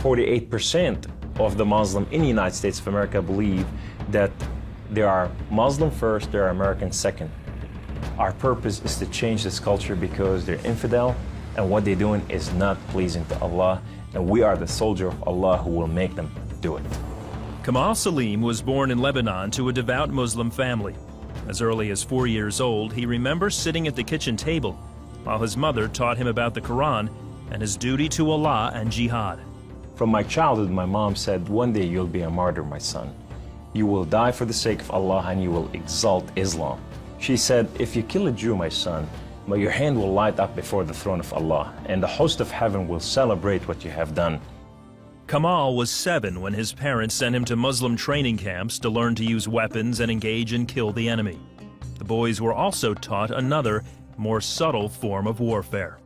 48% of the Muslim in the United States of America believe that there are Muslim first, there are American second. Our purpose is to change this culture because they're infidel, and what they're doing is not pleasing to Allah, and we are the soldier of Allah who will make them do it. Kamal Salim was born in Lebanon to a devout Muslim family. As early as 4 years old, he remembers sitting at the kitchen table while his mother taught him about the Quran and his duty to Allah and jihad. From my childhood, my mom said, one day you'll be a martyr, my son. You will die for the sake of Allah and you will exalt Islam. She said, if you kill a Jew, my son, your hand will light up before the throne of Allah, and the host of heaven will celebrate what you have done. Kamal was 7 when his parents sent him to Muslim training camps to learn to use weapons and engage and kill the enemy. The boys were also taught another, more subtle form of warfare.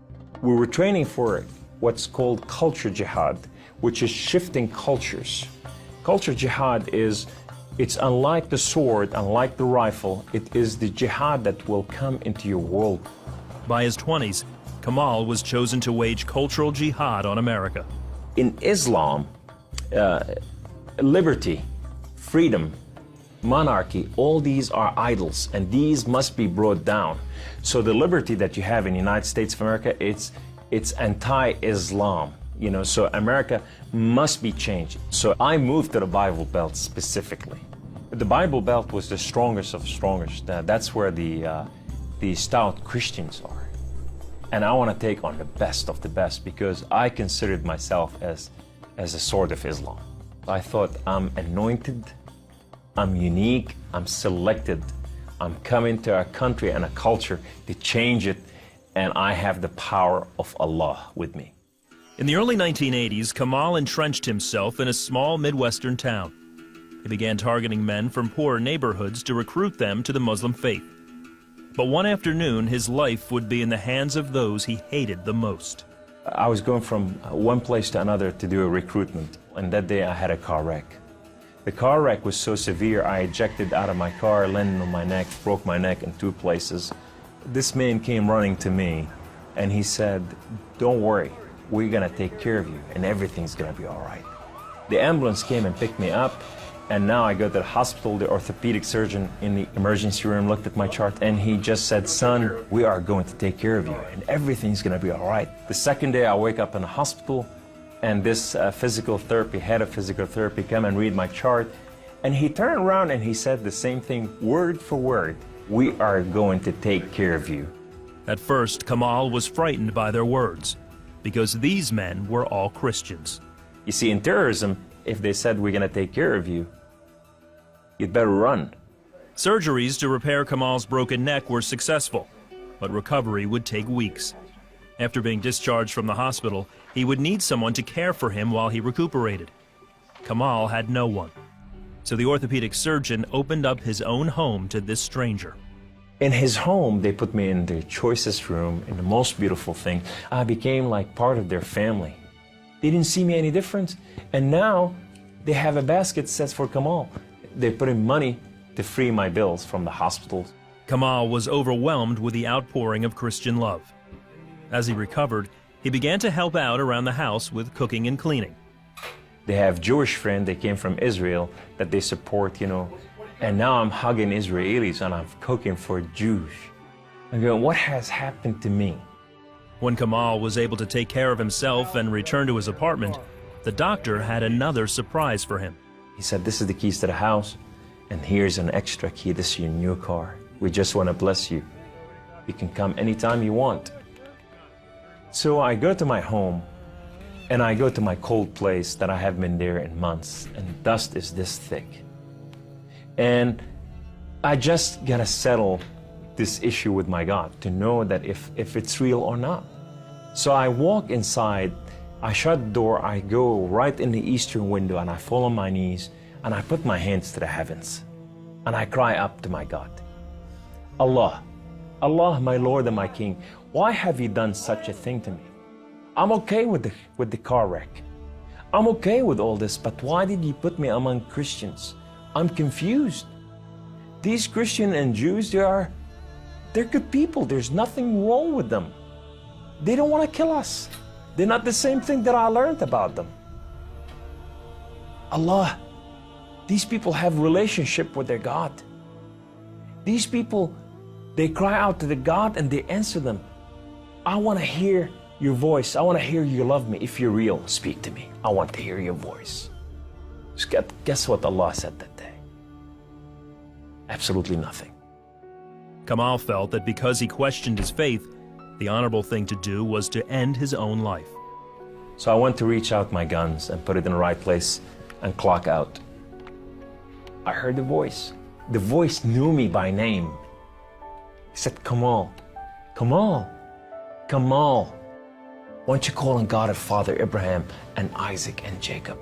We were training for what's called culture jihad, which is shifting cultures. Culture jihad is, it's unlike the sword, unlike the rifle, it is the jihad that will come into your world. By his 20s, Kamal was chosen to wage cultural jihad on America. In Islam, liberty, freedom, monarchy, all these are idols, and these must be brought down. So the liberty that you have in the United States of America, it's anti-Islam. You know, so America must be changed. So I moved to the Bible Belt specifically. The Bible Belt was the strongest of strongest. That's where the stout Christians are. And I want to take on the best of the best because I considered myself as a sword of Islam. I thought I'm anointed, I'm unique, I'm selected. I'm coming to a country and a culture to change it, and I have the power of Allah with me. In the early 1980s, Kamal entrenched himself in a small Midwestern town. He began targeting men from poor neighborhoods to recruit them to the Muslim faith. But one afternoon, his life would be in the hands of those he hated the most. I was going from one place to another to do a recruitment, and that day I had a car wreck. The car wreck was so severe, I ejected out of my car, landed on my neck, broke my neck in 2 places. This man came running to me, and he said, don't worry, we're gonna take care of you, and everything's gonna be all right. The ambulance came and picked me up, and now I go to the hospital. The orthopedic surgeon in the emergency room looked at my chart, and he just said, son, we are going to take care of you, and everything's gonna be all right. The second day I wake up in the hospital, and this head of physical therapy come and read my chart, and he turned around and he said the same thing, word for word, we are going to take care of you. At first, Kamal was frightened by their words, because these men were all Christians. You see, in terrorism, if they said we're going to take care of you, you'd better run. Surgeries to repair Kamal's broken neck were successful, but recovery would take weeks. After being discharged from the hospital, he would need someone to care for him while he recuperated. Kamal had no one, so the orthopedic surgeon opened up his own home to this stranger. In his home, they put me in the choicest room, in the most beautiful thing. I became like part of their family. They didn't see me any different, and now they have a basket set for Kamal. They put in money to free my bills from the hospitals. Kamal was overwhelmed with the outpouring of Christian love. As he recovered, he began to help out around the house with cooking and cleaning. They have Jewish friends, they came from Israel, that they support, you know, and now I'm hugging Israelis and I'm cooking for Jews. I'm going, what has happened to me? When Kamal was able to take care of himself and return to his apartment, the doctor had another surprise for him. He said, this is the keys to the house, and here's an extra key, this is your new car. We just want to bless you. You can come anytime you want. So I go to my home, and I go to my cold place that I haven't been there in months, and dust is this thick. And I just gotta settle this issue with my God to know that if it's real or not. So I walk inside, I shut the door, I go right in the eastern window, and I fall on my knees, and I put my hands to the heavens, and I cry up to my God. Allah, Allah, my Lord and my King, why have you done such a thing to me? I'm okay with the car wreck. I'm okay with all this, but why did you put me among Christians? I'm confused. These Christians and Jews, they're good people. There's nothing wrong with them. They don't want to kill us. They're not the same thing that I learned about them. Allah, these people have relationship with their God. These people, they cry out to the God and they answer them. I want to hear your voice. I want to hear you love me. If you're real, speak to me. I want to hear your voice. Guess what Allah said that day? Absolutely nothing. Kamal felt that because he questioned his faith, the honorable thing to do was to end his own life. So I went to reach out my guns and put it in the right place and clock out. I heard the voice. The voice knew me by name. He said, Kamal, Kamal, Kamal, why don't you call on God of Father Abraham and Isaac and Jacob?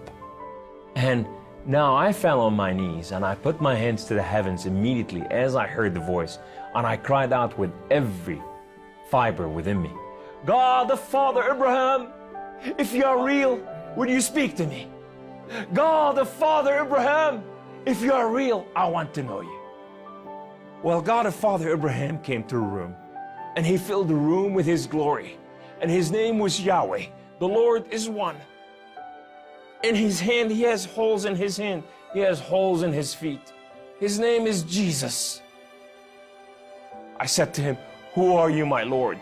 And now I fell on my knees and I put my hands to the heavens immediately as I heard the voice, and I cried out with every fiber within me, God of Father Abraham, if you are real, would you speak to me? God of Father Abraham, if you are real, I want to know you. Well, God of Father Abraham came to the room, and he filled the room with his glory, and his name was Yahweh. The Lord is one. In his hand, he has holes in his hand. He has holes in his feet. His name is Jesus. I said to him, who are you, my Lord?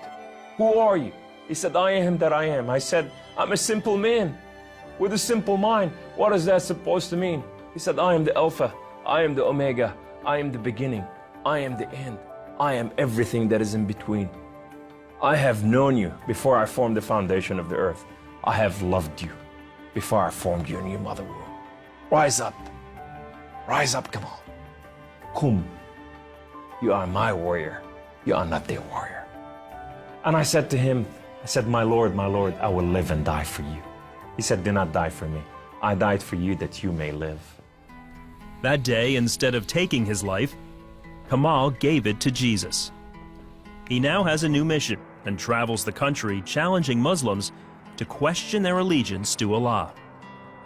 Who are you? He said, I am that I am. I said, I'm a simple man with a simple mind. What is that supposed to mean? He said, I am the Alpha, I am the Omega, I am the beginning, I am the end, I am everything that is in between. I have known you before I formed the foundation of the earth. I have loved you before I formed you in your mother womb. Rise up, Kamal. Kum, you are my warrior, you are not their warrior. And I said to him, I said, my Lord, I will live and die for you. He said, do not die for me. I died for you that you may live. That day, instead of taking his life, Kamal gave it to Jesus. He now has a new mission and travels the country challenging Muslims to question their allegiance to Allah.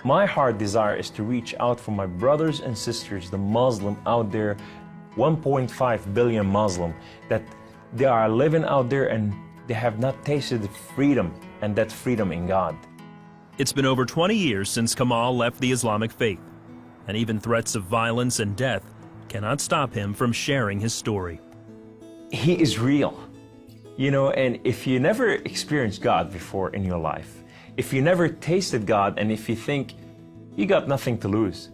My heart desire is to reach out for my brothers and sisters, the Muslim out there, 1.5 billion Muslim, that they are living out there and they have not tasted freedom, and that freedom in God. It's been over 20 years since Kamal left the Islamic faith, and even threats of violence and death cannot stop him from sharing his story. He is real. You know, and if you never experienced God before in your life, if you never tasted God, and if you think you got nothing to lose,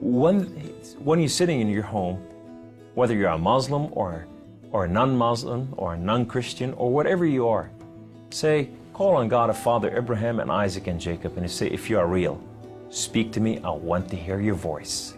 when you're sitting in your home, whether you're a Muslim or a non-Muslim or a non-Christian or whatever you are, say, call on God of Father Abraham and Isaac and Jacob, and you say, if you are real, speak to me, I want to hear your voice.